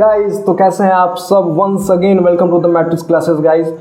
Guys, तो कैसे हैं आप सब। Once again welcome to the Matrix classes guys.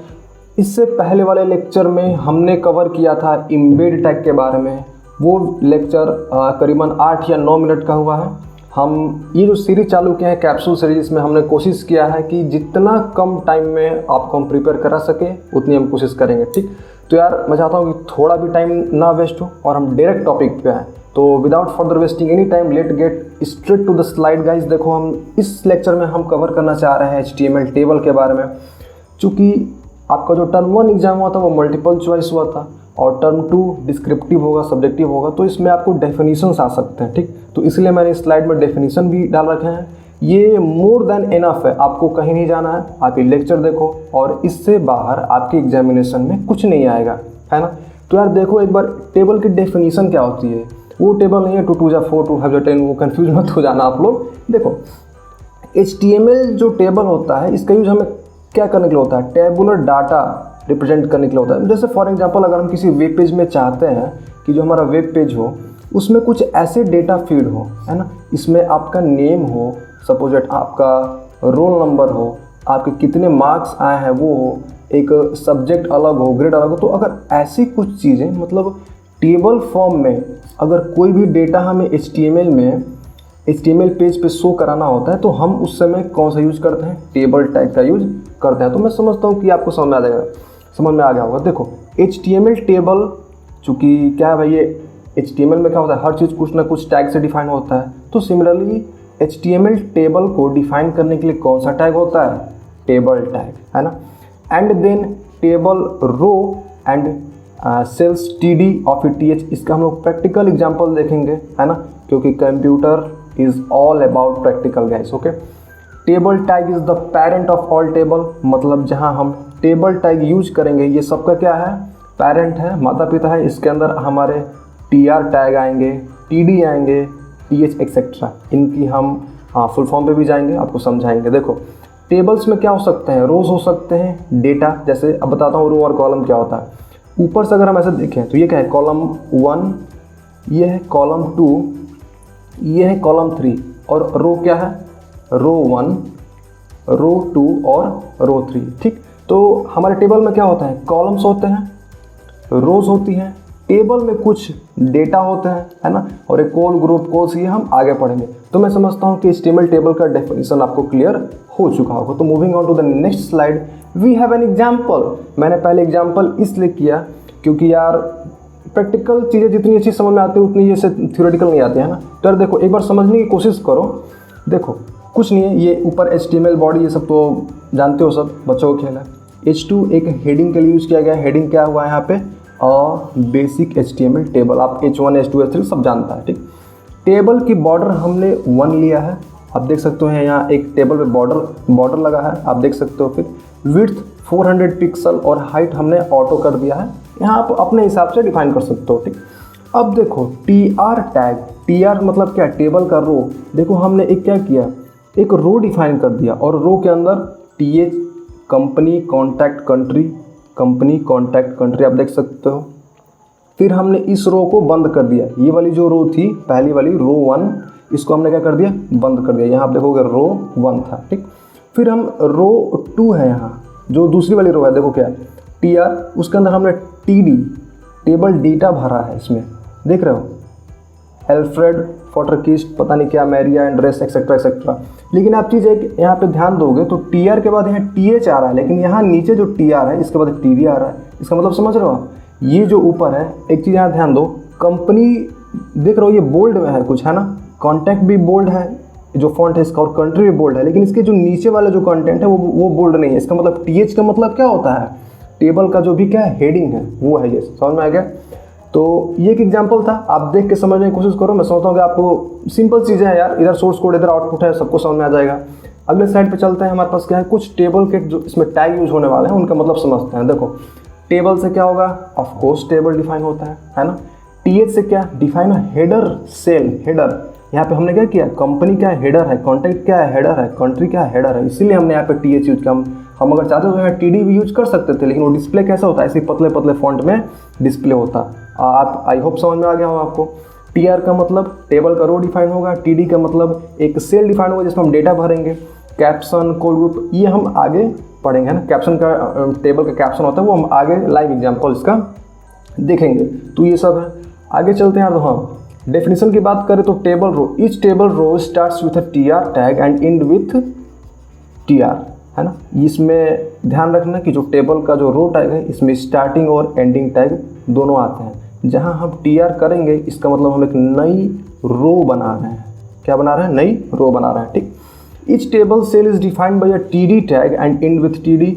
इससे पहले वाले लेक्चर में हमने कवर किया था एम्बेड टैग के बारे में। वो लेक्चर करीबन 8 या 9 मिनट का हुआ है। हम ये जो सीरीज चालू किए हैं कैप्सूल सीरीज, इसमें हमने कोशिश किया है कि जितना कम टाइम में आपको हम प्रिपेयर करा सके उतनी हम कोशिश करेंगे। ठीक, तो यार मैं चाहता हूँ कि थोड़ा भी टाइम ना वेस्ट हो और हम डायरेक्ट टॉपिक पे आएँ। तो without further wasting any time let get straight to the slide guys. देखो, हम इस लेक्चर में हम कवर करना चाह रहे हैं HTML टेबल के बारे में। चूँकि आपका जो टर्म 1 एग्जाम हुआ था वो मल्टीपल चॉइस हुआ था और टर्म 2 डिस्क्रिप्टिव होगा, सब्जेक्टिव होगा, तो इसमें आपको डेफिनेशंस आ सकते हैं। ठीक, तो इसलिए मैंने इस स्लाइड में डेफिनेशन भी डाल रखे हैं। ये मोर देन इनफ है, आपको कहीं नहीं जाना है, आप ये लेक्चर देखो और इससे बाहर आपके एग्जामिनेशन में कुछ नहीं आएगा, है ना। तो यार देखो एक बार टेबल की डेफिनेशन क्या होती है। वो टेबल नहीं है 2 2 जा 4 2 5 जा 10, वो कंफ्यूज मत हो जाना आप लोग। देखो HTML जो टेबल होता है इसका यूज हमें क्या करने के लिए होता है, टेबुलर डाटा रिप्रेजेंट करने के लिए होता है। जैसे फॉर एग्जांपल अगर हम किसी वेब पेज में चाहते हैं कि जो हमारा वेब पेज हो उसमें कुछ ऐसे डेटा फीड हो, है ना। इसमें आपका नेम हो, सपोज आपका रोल नंबर हो, आपके कितने मार्क्स आए हैं वो हो, एक सब्जेक्ट अलग हो, ग्रेड अलग हो। तो अगर ऐसी कुछ चीज़ें मतलब टेबल फॉर्म में अगर कोई भी डेटा हमें HTML पेज पे शो कराना होता है तो हम उस समय कौन सा यूज़ करते हैं, टेबल टैग का यूज़ करते हैं। तो मैं समझता हूँ कि आपको समझ में आ गया होगा। देखो HTML टेबल चूँकि क्या है भाई, ये HTML में क्या होता है, हर चीज़ कुछ ना कुछ टैग से डिफाइन होता है। तो सिमिलरली HTML टेबल को डिफाइन करने के लिए कौन सा टैग होता है, टेबल टैग, है ना। And then table row and cells TD of TH, इसका हम लोग प्रैक्टिकल एग्जांपल देखेंगे, है ना, क्योंकि computer is all about practical guys. Okay, table tag is the parent of all table, मतलब जहां हम टेबल टैग यूज करेंगे ये सबका क्या है, पेरेंट है, माता पिता है। इसके अंदर हमारे TR टैग आएंगे, TD आएंगे, TH एक्सेट्रा। इनकी हम फुल फॉर्म पे भी जाएंगे, आपको समझाएंगे। देखो टेबल्स में क्या हो सकते हैं, रोज हो सकते हैं, डेटा। जैसे अब बताता हूँ रो और कॉलम क्या होता है। ऊपर से अगर हम ऐसे देखें तो ये क्या है, कॉलम 1, ये है कॉलम 2, ये है कॉलम 3, और रो क्या है, रो 1, रो 2 और रो 3। ठीक, तो हमारे टेबल में क्या होता है, कॉलम्स होते हैं, रोज होती हैं, टेबल में कुछ डेटा होते हैं, है ना, और एक कॉल ग्रुप कोर्स, ये हम आगे पढ़ेंगे। तो मैं समझता हूँ कि HTML टेबल का डेफिनेशन आपको क्लियर हो चुका होगा। तो moving on to the next slide, we have an example. मैंने पहले एग्जाम्पल इसलिए किया क्योंकि यार प्रैक्टिकल चीज़ें जितनी अच्छी समझ में आती है उतनी ये थ्योरेटिकल नहीं आती है ना। तो यार देखो एक बार समझने की कोशिश करो। देखो कुछ नहीं है, ये ऊपर HTML बॉडी, ये सब तो जानते हो, सब बच्चों को खेल है। H2 एक हेडिंग के लिए यूज़ किया गया है। हेडिंग क्या हुआ है यहाँ पे, बेसिक HTML टेबल। आप H1 H2 H3 सब जानता है। ठीक, टेबल की बॉर्डर हमने 1 लिया है, आप देख सकते हो यहाँ एक टेबल पे बॉर्डर लगा है, आप देख सकते हो। फिर विड्थ 400 पिक्सल और हाइट हमने ऑटो कर दिया है, यहाँ आप अपने हिसाब से डिफाइन कर सकते हो। ठीक, अब देखो TR टैग, TR मतलब क्या, टेबल का रो। देखो हमने एक क्या किया, एक रो डिफाइन कर दिया और रो के अंदर TH company contact country, company contact country, आप देख सकते हो। फिर हमने इस रो को बंद कर दिया, ये वाली जो रो थी पहली वाली रो 1, इसको हमने क्या कर दिया, बंद कर दिया। यहाँ आप देखोगे रो 1 था। ठीक, फिर हम रो 2 है, यहाँ जो दूसरी वाली रो है, देखो क्या है, TR, उसके अंदर हमने TD टेबल डेटा भरा है, इसमें देख रहे हो, एल्फ्रेड फोटरकिस्ट, पता नहीं क्या, मैरिया एंड्रेस एक्सेट्रा एक्सेट्रा। लेकिन आप चीज़ एक यहाँ पे ध्यान दोगे तो TR के बाद यहाँ TH आ रहा है, लेकिन यहाँ नीचे जो TR है इसके बाद TD आ रहा है। इसका मतलब समझ रहे हो आप, ये जो ऊपर है, एक चीज़ यहाँ ध्यान दो, कंपनी देख रहे हो ये बोल्ड में है कुछ, है ना, कॉन्टैक्ट भी बोल्ड है जो फॉन्ट है इसका, और कंट्री भी बोल्ड है, लेकिन इसके जो नीचे वाला जो कंटेंट है वो बोल्ड नहीं है। इसका मतलब TH का मतलब क्या होता है, टेबल का जो भी क्या है हेडिंग है वो है। ये समझ में आ गया। तो ये एक एग्जांपल था, आप देख के समझने की कोशिश करो। मैं समझता हूँ कि आपको सिंपल चीज़ें हैं यार, इधर सोर्स कोड इधर आउटपुट है, सबको समझ में आ जाएगा। अगले स्लाइड पे चलते हैं। हमारे पास क्या है, कुछ टेबल के जो इसमें टैग यूज होने वाले हैं उनका मतलब समझते हैं। देखो टेबल से क्या होगा, ऑफ कोर्स टेबल डिफाइन होता है ना। TH से क्या डिफाइन है, हेडर सेल, हेडर। यहाँ पे हमने क्या किया, कंपनी क्या है, हेडर है, कॉन्टैक्ट क्या है, हेडर है, कंट्री क्या है, हेडर है, इसीलिए हमने यहाँ पे TH यूज किया। हम अगर चाहते तो यहाँ TD भी यूज कर सकते थे, लेकिन वो डिस्प्ले कैसा होता है, ऐसे पतले पतले फॉन्ट में डिस्प्ले होता। आप आई होप समझ में आ गया हो आपको। TR का मतलब टेबल का रो डिफाइन होगा, TD का मतलब एक सेल डिफाइन होगा जिसमें हम डेटा भरेंगे, कैप्शन, कोड ग्रुप, ये हम आगे पढ़ेंगे ना। कैप्शन का टेबल का कैप्शन होता है वो हम आगे लाइव एग्जाम्पल इसका देखेंगे। तो ये सब है, आगे चलते हैं। तो हाँ, डेफिनेशन की बात करें तो table row, each table row starts with a TR tag and end with TR, है ना। इसमें ध्यान रखना कि जो टेबल का जो रो टैग है इसमें स्टार्टिंग और एंडिंग टैग दोनों आते हैं। जहां हम टीआर करेंगे इसका मतलब हम एक नई रो बना रहे हैं। क्या बना रहे हैं? नई रो बना रहे हैं, ठीक। Each table cell is defined by a TD tag and end with TD.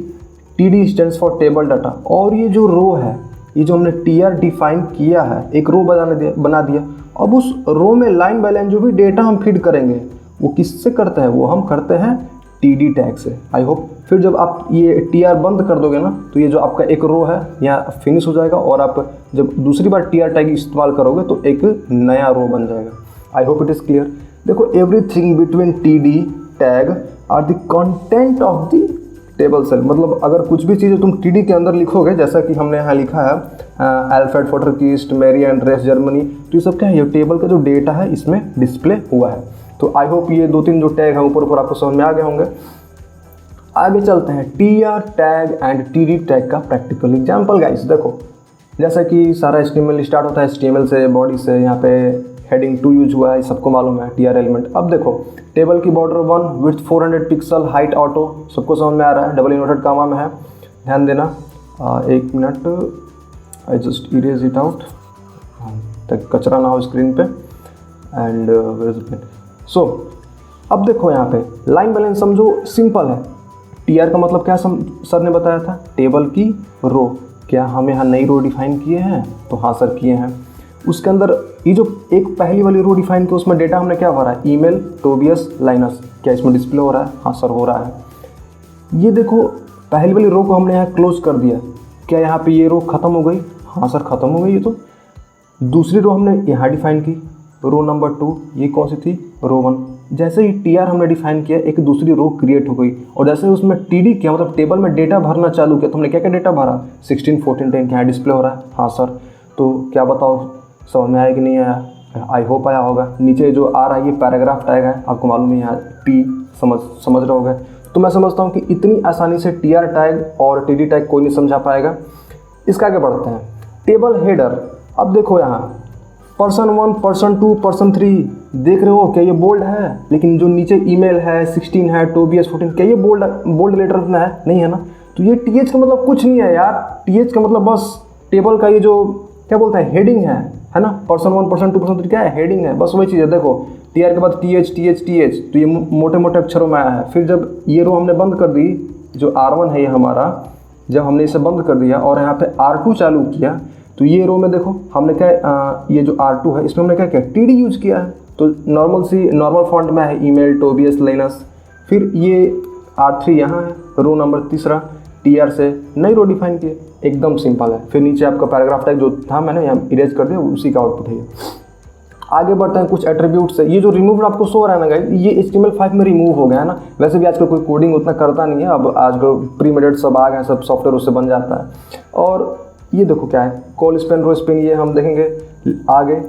TD stands for table data. और ये जो रो है, ये जो हमने टीआर डिफाइन किया है, एक रो बना दिया। अब उस रो में लाइन बाय लाइन जो भी डेटा हम फीड करेंगे वो किससे करते हैं? वो हम करते हैं टीडी टैग से। आई होप फिर जब आप ये टीआर बंद कर दोगे ना तो ये जो आपका एक रो है यहाँ फिनिश हो जाएगा, और आप जब दूसरी बार टीआर टैग इस्तेमाल करोगे तो एक नया रो बन जाएगा। I hope it is clear. देखो, everything between TD tag are the content of the table cell. मतलब अगर कुछ भी चीज़ें तुम टीडी के अंदर लिखोगे, जैसा कि हमने यहाँ लिखा है अल्फ्रेड फोटरकीस्ट, मेरी एंड्रेस जर्मनी, तो ये सब क्या है? ये टेबल का जो डेटा है इसमें डिस्प्ले हुआ है। तो आई होप ये 2-3 जो टैग हैं ऊपर ऊपर आपको समझ में आ गए होंगे। आगे चलते हैं, TR tag and TD tag का प्रैक्टिकल एग्जाम्पल। गाइस देखो, जैसा कि सारा HTML स्टार्ट होता है HTML से, बॉडी से, यहाँ पे हेडिंग 2 यूज हुआ है, सबको मालूम है टीआर एलिमेंट। अब देखो, टेबल की border 1, width 400 pixel, height auto, सबको समझ में आ रहा है, डबल इन्वर्टेड कामा में है, ध्यान देना। 1 minute, I just erase it out ताकि कचरा ना हो स्क्रीन पे। एंड सो अब देखो यहाँ पे लाइन बाय लाइन समझो, सिंपल है। टीआर का मतलब क्या सर ने बताया था? टेबल की रो। क्या हम यहाँ नई रो डिफाइन किए हैं? तो हाँ सर किए हैं। उसके अंदर ये जो एक पहली वाली रो डिफाइन की उसमें डेटा हमने क्या भरा है? Email, Tobias, Linus. क्या इसमें डिस्प्ले हो रहा है? हाँ सर हो रहा है। ये देखो, पहली वाली रो को हमने यहाँ क्लोज कर दिया। क्या यहाँ पे ये रो खत्म हो गई? हाँ सर खत्म हो गई। ये तो दूसरी रो हमने यहाँ डिफाइन की, रो नंबर 2, ये कौन सी थी? रो 1। जैसे ही टीआर हमने डिफाइन किया, एक दूसरी रो क्रिएट हो गई, और जैसे उसमें टीडी किया, मतलब टेबल में डेटा भरना चालू किया, तो हमने क्या क्या डेटा भरा? 16, 14, 10। क्या डिस्प्ले हो रहा है? हाँ सर। तो क्या बताओ, समझ में आया कि नहीं आया? आई होप आया होगा। नीचे जो आ रहा है ये पैराग्राफ टैग है, आपको मालूम है, यहाँ टी समझ रहे होगे। तो मैं समझता हूँ कि इतनी आसानी से टीआर टैग और टीडी टैग कोई नहीं समझा पाएगा। इसका आगे बढ़ते हैं, टेबल हेडर। अब देखो यहाँ पर्सन 1, पर्सन 2, पर्सन 3, देख रहे हो? क्या ये बोल्ड है? लेकिन जो नीचे ईमेल है 16 है, टोबियस 14, क्या ये बोल्ड लेटर में है? नहीं है ना। तो ये टीएच का मतलब कुछ नहीं है यार। टीएच का मतलब बस टेबल का ये जो क्या बोलते हैं, हेडिंग है ना। पर्सन 1, पर्सन 2, पर्सन 3 क्या है? हेडिंग है, बस वही चीज़ है। देखो, टीआर के बाद टीएच, तो ये मोटे मोटे अक्षरों में आया है। फिर जब ये रो हमने बंद कर दी, जो R1 है ये हमारा, जब हमने इसे बंद कर दिया और यहाँ पे R2 चालू किया, तो ये रो में देखो हमने क्या, ये जो R2 है इसमें हमने क्या किया? टीडी यूज किया है। तो नॉर्मल फॉन्ट में है, ईमेल, टोबियस, लाइनस। फिर ये R3 यहाँ है, रो नंबर 3, टीआर से नई रो डिफाइन किए, एकदम सिंपल है। फिर नीचे आपका पैराग्राफ टैग जो था मैंने यहाँ इरेज कर दिया, उसी का आउटपुट है। आगे बढ़ते हैं कुछ एट्रीब्यूट्स से। ये जो रिमूव आपको शो हो रहा है ना गाइस, ये HTML5 में रिमूव हो गया है ना। वैसे भी आजकल कोई कोडिंग उतना करता नहीं है, अब आजकल प्रीमेडेड सब आ गए, सब सॉफ्टवेयर उससे बन जाता है। और ये देखो क्या है, कॉल स्पेन, रो स्पेन, ये हम देखेंगे आगे।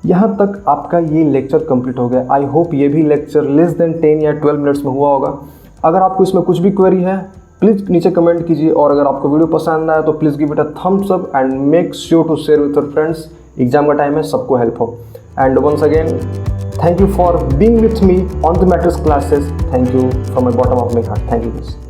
यहाँ तक आपका ये लेक्चर कंप्लीट हो गया। आई होप ये भी लेक्चर लेस देन 10 या 12 मिनट्स में हुआ होगा। अगर आपको इसमें कुछ भी क्वेरी है प्लीज़ नीचे कमेंट कीजिए, और अगर आपको वीडियो पसंद आया तो please give it a thumbs up and make sure to share with your friends. Exam का टाइम है, सबको हेल्प हो। And once again thank you for being with me on the Matrix classes. Thank you from my bottom of my heart. Thank you.